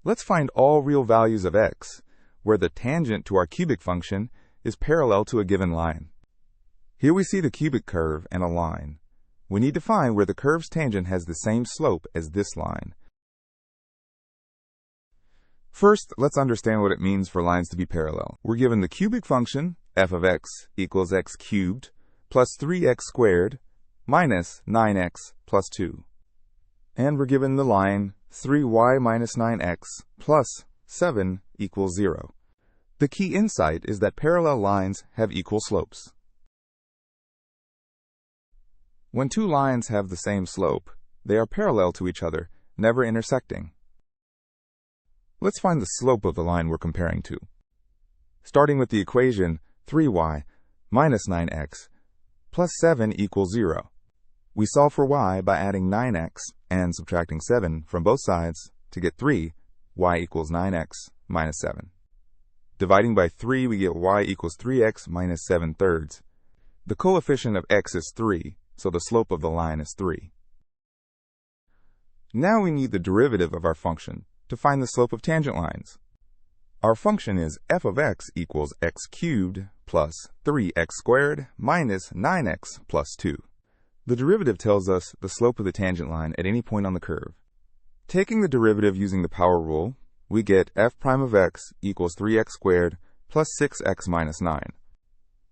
Let's find all real values of x, where the tangent to our cubic function is parallel to a given line. Here we see the cubic curve and a line. We need to find where the curve's tangent has the same slope as this line. First, let's understand what it means for lines to be parallel. We're given the cubic function, f of x equals x cubed plus 3x squared minus 9x plus 2. And we're given the line 3y minus 9x plus 7 equals 0. The key insight is that parallel lines have equal slopes. When two lines have the same slope, they are parallel to each other, never intersecting. Let's find the slope of the line we're comparing to. Starting with the equation 3y minus 9x plus 7 equals 0. We solve for y by adding 9x and subtracting 7 from both sides to get 3, y equals 9x minus 7. Dividing by 3, we get y equals 3x minus 7 thirds. The coefficient of x is 3, so the slope of the line is 3. Now we need the derivative of our function to find the slope of tangent lines. Our function is f of x equals x cubed plus 3x squared minus 9x plus 2. The derivative tells us the slope of the tangent line at any point on the curve. Taking the derivative using the power rule, we get f prime of x equals 3x squared plus 6x minus 9.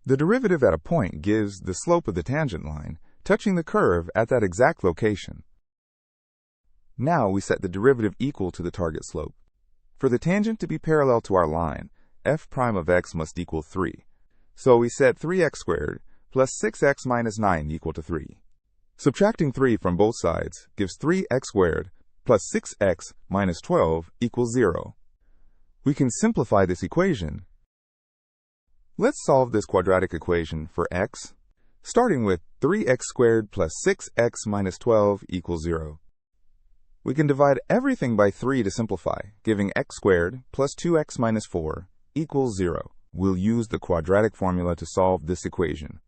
The derivative at a point gives the slope of the tangent line, touching the curve at that exact location. Now we set the derivative equal to the target slope. For the tangent to be parallel to our line, f prime of x must equal 3. So we set 3x squared plus 6x minus 9 equal to 3. Subtracting 3 from both sides gives 3x squared plus 6x minus 12 equals 0. We can simplify this equation. Let's solve this quadratic equation for x, starting with 3x squared plus 6x minus 12 equals 0. We can divide everything by 3 to simplify, giving x squared plus 2x minus 4 equals 0. We'll use the quadratic formula to solve this equation.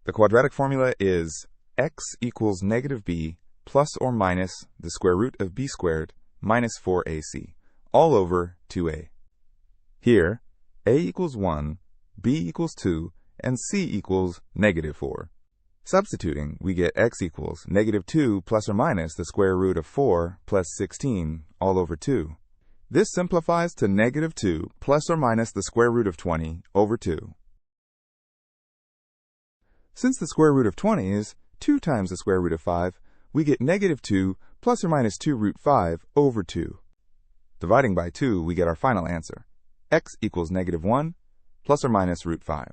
The quadratic formula is x equals negative b plus or minus the square root of b squared minus 4ac, all over 2a. Here, a equals 1, b equals 2, and c equals negative 4. Substituting, we get x equals negative 2 plus or minus the square root of 4 plus 16, all over 2. This simplifies to negative 2 plus or minus the square root of 20 over 2. Since the square root of 20 is 2 times the square root of 5, we get negative 2 plus or minus 2 root 5 over 2. Dividing by 2, we get our final answer. X equals negative 1 plus or minus root 5.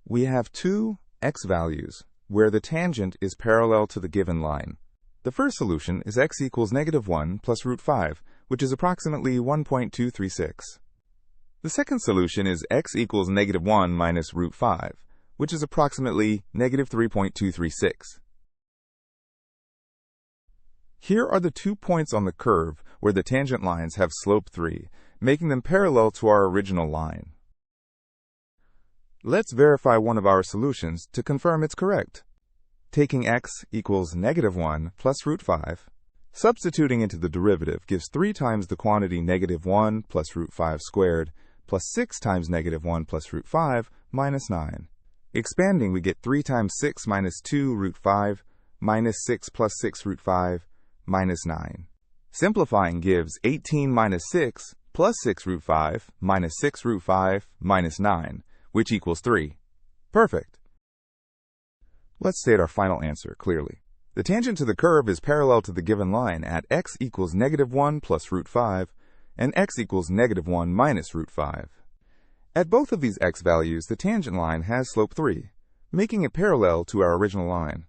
We have two x values where the tangent is parallel to the given line. The first solution is x equals negative 1 plus root 5, which is approximately 1.236. The second solution is x equals negative 1 minus root 5, which is approximately negative 3.236. Here are the 2 points on the curve where the tangent lines have slope 3, making them parallel to our original line. Let's verify one of our solutions to confirm it's correct. Taking x equals negative 1 plus root 5, substituting into the derivative gives 3 times the quantity negative 1 plus root 5 squared plus 6 times negative 1 plus root 5 minus 9. Expanding, we get 3 times 6 minus 2 root 5 minus 6 plus 6 root 5 minus 9. Simplifying gives 18 minus 6 plus 6 root 5 minus 6 root 5 minus 9, which equals 3. Perfect. Let's state our final answer clearly. The tangent to the curve is parallel to the given line at x equals negative 1 plus root 5 and x equals negative 1 minus root 5. At both of these x values, the tangent line has slope 3, making it parallel to our original line.